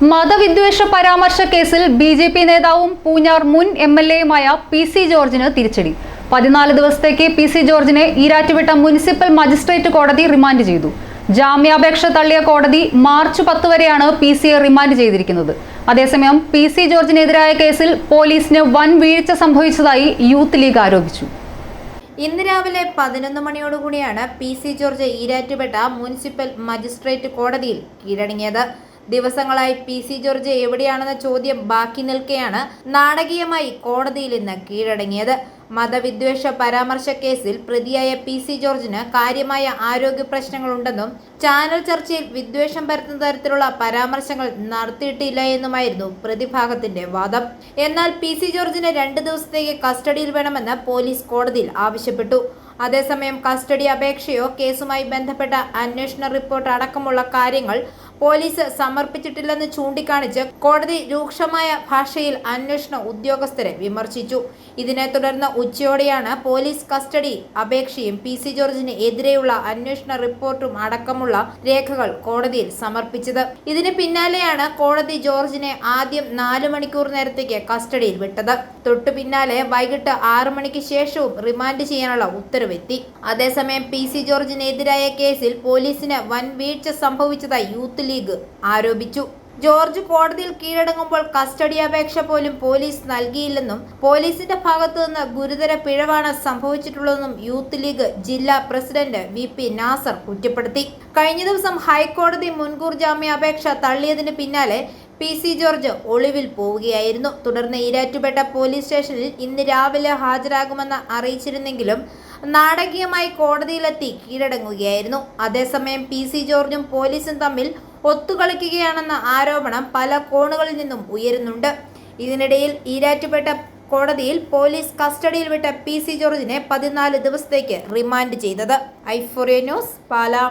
മതവിദ്വേഷ പരാമർശ കേസിൽ ബി.ജെ.പി. നേതാവും പൂഞ്ഞാർ മുൻ എം.എൽ.എയുമായ പി.സി. ജോർജിന് തിരിച്ചടി. 14 ദിവസത്തേക്ക് പി.സി. ജോർജിനെ ഈരാറ്റുപേട്ട മുനിസിപ്പൽ മജിസ്ട്രേറ്റ് കോടതി റിമാൻഡ് ചെയ്തു. ജാമ്യാപേക്ഷ തള്ളിയ കോടതി മാർച്ച് 10 വരെയാണ് പി.സിയെ റിമാൻഡ് ചെയ്തിരിക്കുന്നത്. അതേസമയം പി.സി. ജോർജിനെതിരായ കേസിൽ പോലീസിന് വൻ വീഴ്ച സംഭവിച്ചതായി യൂത്ത് ലീഗ് ആരോപിച്ചു. ഇന്ന് രാവിലെ 11 മണിയോടുകൂടിയാണ് പി.സി. ജോർജ് ഈരാറ്റുപേട്ട മുനിസിപ്പൽ മജിസ്ട്രേറ്റ് കോടതിയിൽ കീഴടങ്ങിയത്. ദിവസങ്ങളായി പി.സി. ജോർജ് എവിടെയാണെന്ന ചോദ്യം ബാക്കി നിൽക്കെയാണ് നാടകീയമായി കോടതിയിൽ ഇന്ന് കീഴടങ്ങിയത്. മതവിദ്വേഷ പരാമർശ കേസിൽ പ്രതിയായ പി.സി. ജോർജിന് കാര്യമായ ആരോഗ്യ പ്രശ്നങ്ങളുണ്ടെന്നും ചാനൽ ചർച്ചയിൽ വിദ്വേഷം പരത്തുന്ന തരത്തിലുള്ള പരാമർശങ്ങൾ നടത്തിയിട്ടില്ല എന്നുമായിരുന്നു പ്രതിഭാഗത്തിന്റെ വാദം. എന്നാൽ പി.സി. ജോർജിന് 2 ദിവസത്തേക്ക് കസ്റ്റഡിയിൽ വേണമെന്ന് പോലീസ് കോടതിയിൽ ആവശ്യപ്പെട്ടു. അതേസമയം കസ്റ്റഡി അപേക്ഷയോ കേസുമായി ബന്ധപ്പെട്ട അന്വേഷണ റിപ്പോർട്ട് അടക്കമുള്ള കാര്യങ്ങൾ പോലീസ് സമർപ്പിച്ചിട്ടില്ലെന്ന് ചൂണ്ടിക്കാണിച്ച് കോടതി രൂക്ഷമായ ഭാഷയിൽ അന്വേഷണ ഉദ്യോഗസ്ഥരെ വിമർശിച്ചു. ഇതിനെ തുടർന്ന് ഉച്ചയോടെയാണ് പോലീസ് കസ്റ്റഡി അപേക്ഷയും പി.സി. ജോർജിന് എതിരെയുള്ള അന്വേഷണ റിപ്പോർട്ടും അടക്കമുള്ള രേഖകൾ കോടതിയിൽ സമർപ്പിച്ചത്. ഇതിന് പിന്നാലെയാണ് കോടതി ജോർജിനെ ആദ്യം 4 മണിക്കൂർ നേരത്തേക്ക് കസ്റ്റഡിയിൽ വിട്ടത്. തൊട്ടു പിന്നാലെ വൈകിട്ട് 6 മണിക്ക് ശേഷവും റിമാൻഡ് ചെയ്യാനുള്ള ഉത്തരവെത്തി. അതേസമയം പി.സി. ജോർജിനെതിരായ കേസിൽ പോലീസിന് വൻ വീഴ്ച സംഭവിച്ചതായി യൂത്ത് ലീഗ് ആരോപിച്ചു. ജോർജ് കോടതിയിൽ കീഴടങ്ങുമ്പോൾ കസ്റ്റഡി അപേക്ഷ പോലും പോലീസ് നൽകിയില്ലെന്നും പോലീസിന്റെ ഭാഗത്തു നിന്ന് ഗുരുതര പിഴവാണ് സംഭവിച്ചിട്ടുള്ളതെന്നും യൂത്ത് ലീഗ് ജില്ലാ പ്രസിഡന്റ് വി.പി. നാസർ കുറ്റപ്പെടുത്തി. കഴിഞ്ഞ ദിവസം ഹൈക്കോടതി മുൻകൂർ ജാമ്യാപേക്ഷ തള്ളിയതിന് പിന്നാലെ പി.സി. ജോർജ് ഒളിവിൽ പോവുകയായിരുന്നു. തുടർന്ന് ഈരാറ്റുപേട്ട പോലീസ് സ്റ്റേഷനിൽ ഇന്ന് രാവിലെ ഹാജരാകുമെന്ന് അറിയിച്ചിരുന്നെങ്കിലും നാടകീയമായി കോടതിയിലെത്തി കീഴടങ്ങുകയായിരുന്നു. അതേസമയം പി.സി. ജോർജും പോലീസും തമ്മിൽ ഒത്തുകളിക്കുകയാണെന്ന ആരോപണം പല കോണുകളിൽ നിന്നും ഉയരുന്നുണ്ട്. ഇതിനിടയിൽ ഈരാറ്റുപേട്ട കോടതിയിൽ പോലീസ് കസ്റ്റഡിയിൽ വിട്ട പി.സി. ജോർജിനെ 14 ദിവസത്തേക്ക് റിമാൻഡ് ചെയ്തത്. ഐഫോറിയ ന്യൂസ്, പാലാ.